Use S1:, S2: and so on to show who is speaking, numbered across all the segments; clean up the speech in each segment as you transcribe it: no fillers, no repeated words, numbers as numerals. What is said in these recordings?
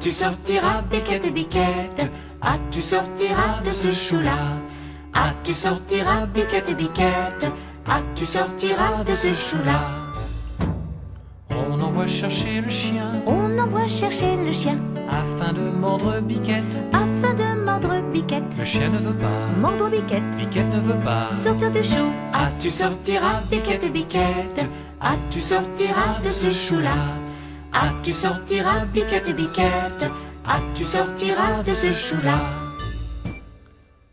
S1: tu sortiras, Biquette, Biquette? Ah, tu sortiras de ce chou-là? Ah, tu sortiras, Biquette, Biquette? Ah, tu sortiras de ce chou-là?
S2: On envoie chercher le chien,
S3: On envoie chercher le chien,
S2: afin de mordre Biquette.
S3: afin de mordre Biquette.
S2: Le chien ne veut pas,
S3: Mordre Biquette,
S2: Biquette ne veut pas.
S3: sortir du chou.
S1: Ah, tu sortiras, Biquette, Biquette? Ah, tu sortiras de ce chou-là? Ah, tu sortiras, Biquette, Biquette? Ah, tu sortiras de ce chou-là?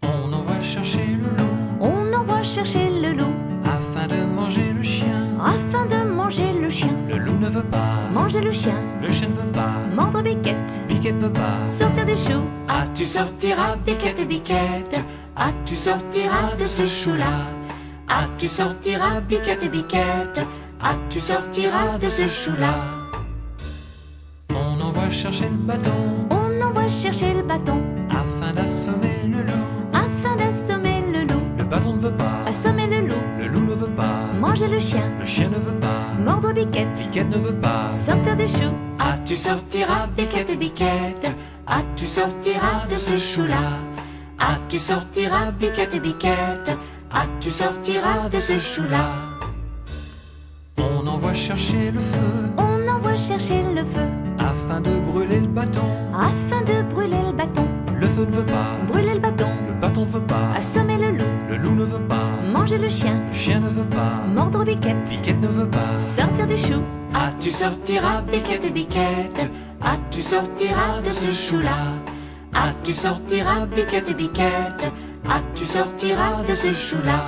S2: On envoie chercher le loup,
S3: On envoie chercher le loup,
S2: afin de manger le chien.
S3: afin de manger le chien.
S2: Le loup ne veut pas,
S3: Manger le chien,
S2: le chien ne veut pas,
S3: mordre Biquette,
S2: Biquette veut pas.
S3: sortir du chou.
S1: Ah, tu sortiras, Biquette, Biquette? Ah, tu sortiras de ce chou-là? Ah, tu sortiras, Biquette, Biquette? Ah, tu sortiras de ce chou-là?
S2: On envoie chercher le bâton,
S3: On envoie chercher le bâton,
S2: afin d'assommer le loup.
S3: afin d'assommer le loup.
S2: Le bâton ne veut pas,
S3: Assommer le
S2: loup ne veut pas,
S3: manger le chien,
S2: le chien ne veut pas,
S3: mordre Biquette,
S2: Biquette ne veut pas.
S3: sortir du chou.
S1: Ah, tu sortiras, Biquette, Biquette? Ah, tu sortiras de ce chou-là? Ah, tu sortiras, Biquette, Biquette? Ah, tu sortiras de ce chou-là?
S2: On envoie chercher le feu,
S3: On envoie chercher le feu,
S2: afin de brûler le bâton.
S3: afin de brûler le bâton.
S2: Le feu ne veut pas,
S3: Brûler le bâton,
S2: le bâton ne veut pas,
S3: assommer le
S2: le loup ne veut pas,
S3: manger le chien,
S2: le chien ne veut pas,
S3: mordre Biquette,
S2: Biquette ne veut pas.
S3: sortir du chou.
S1: Ah, tu sortiras, Biquette, Biquette? Ah, tu sortiras de ce chou-là? Ah, tu sortiras, Biquette, Biquette? Ah, tu sortiras de ce chou-là?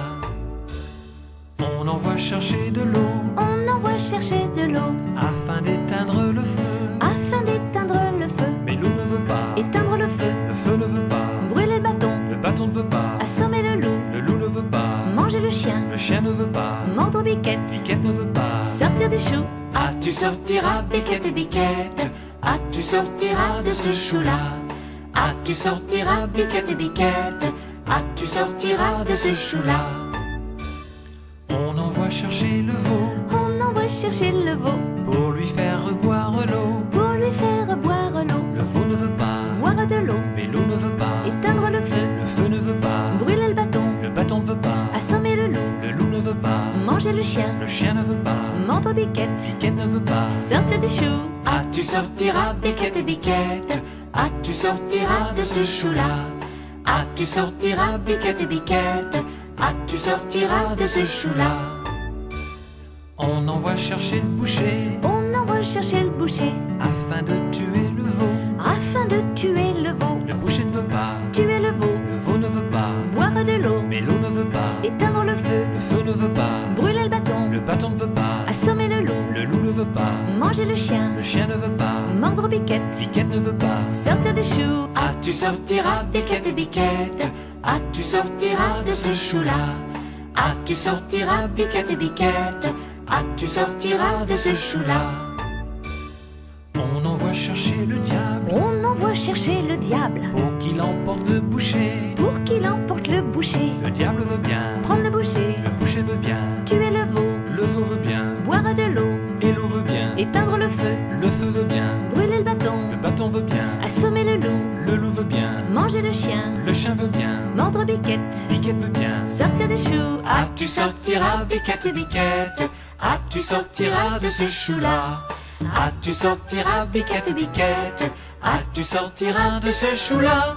S2: On envoie chercher de l'eau,
S3: On envoie chercher de l'eau,
S2: afin d'éteindre le feu.
S3: afin d'éteindre le feu.
S2: Mais l'eau ne veut pas,
S3: Éteindre le feu,
S2: le feu ne veut pas,
S3: brûler le bâton,
S2: le bâton ne veut pas,
S3: assommer le
S2: le loup ne veut pas,
S3: manger le chien,
S2: le chien ne veut pas,
S3: mordre Biquette,
S2: Biquette ne veut pas.
S3: sortir du chou.
S1: Ah, tu sortiras, Biquette, Biquette? Ah, tu sortiras de ce chou-là? Ah, tu sortiras, Biquette, Biquette? Ah, tu sortiras de ce chou-là?
S2: On envoie chercher le veau,
S3: On envoie chercher le veau,
S2: pour lui faire boire l'eau.
S3: pour lui faire boire l'eau.
S2: Le veau ne veut pas,
S3: Boire de l'eau,
S2: mais l'eau ne veut pas,
S3: éteindre le feu,
S2: le feu ne veut pas,
S3: brûler le bâton,
S2: le bâton ne veut pas,
S3: assommer le
S2: le loup ne veut pas,
S3: manger le chien,
S2: le chien ne veut pas,
S3: mordre Biquette,
S2: Biquette ne veut pas.
S3: sortir du chou.
S1: Ah, tu sortiras, Biquette, Biquette? Ah, tu sortiras de ce chou-là? Ah, tu sortiras, Biquette, Biquette? Ah, tu sortiras de ce chou-là?
S2: On envoie chercher le boucher,
S3: On envoie chercher le boucher,
S2: afin de tuer le veau.
S3: afin de tuer le veau.
S2: Le boucher ne veut pas,
S3: Tuer le veau,
S2: le veau ne veut pas,
S3: boire de l'eau,
S2: mais l'eau ne veut pas,
S3: éteindre le feu,
S2: le feu ne veut pas,
S3: brûler le bâton,
S2: le bâton ne veut pas,
S3: assommer le
S2: le loup ne veut pas,
S3: manger le chien,
S2: le chien ne veut pas,
S3: mordre Biquette,
S2: Biquette ne veut pas.
S3: sortir du chou.
S1: Ah, tu sortiras, Biquette, Biquette? Ah, tu sortiras de ce chou-là? Ah, tu sortiras, Biquette, Biquette? Ah, tu sortiras de ce chou-là?
S2: On envoie chercher le diable,
S3: On envoie chercher le diable,
S2: pour qu'il emporte le boucher.
S3: pour qu'il emporte le boucher.
S2: Le diable veut bien,
S3: Prendre le boucher,
S2: le boucher veut bien,
S3: tuer le veau,
S2: le veau veut bien,
S3: boire de l'eau,
S2: et l'eau veut bien,
S3: éteindre le feu,
S2: le feu veut bien,
S3: brûler le
S2: le bâton veut bien,
S3: assommer le
S2: le loup veut bien,
S3: manger le chien,
S2: le chien veut bien,
S3: mordre Biquette,
S2: Biquette veut bien.
S3: sortir du chou.
S1: Ah, tu sortiras, Biquette, Biquette? Ah, tu sortiras de ce chou-là? Ah, tu sortiras, Biquette, Biquette? Ah, tu sortiras de ce chou-là?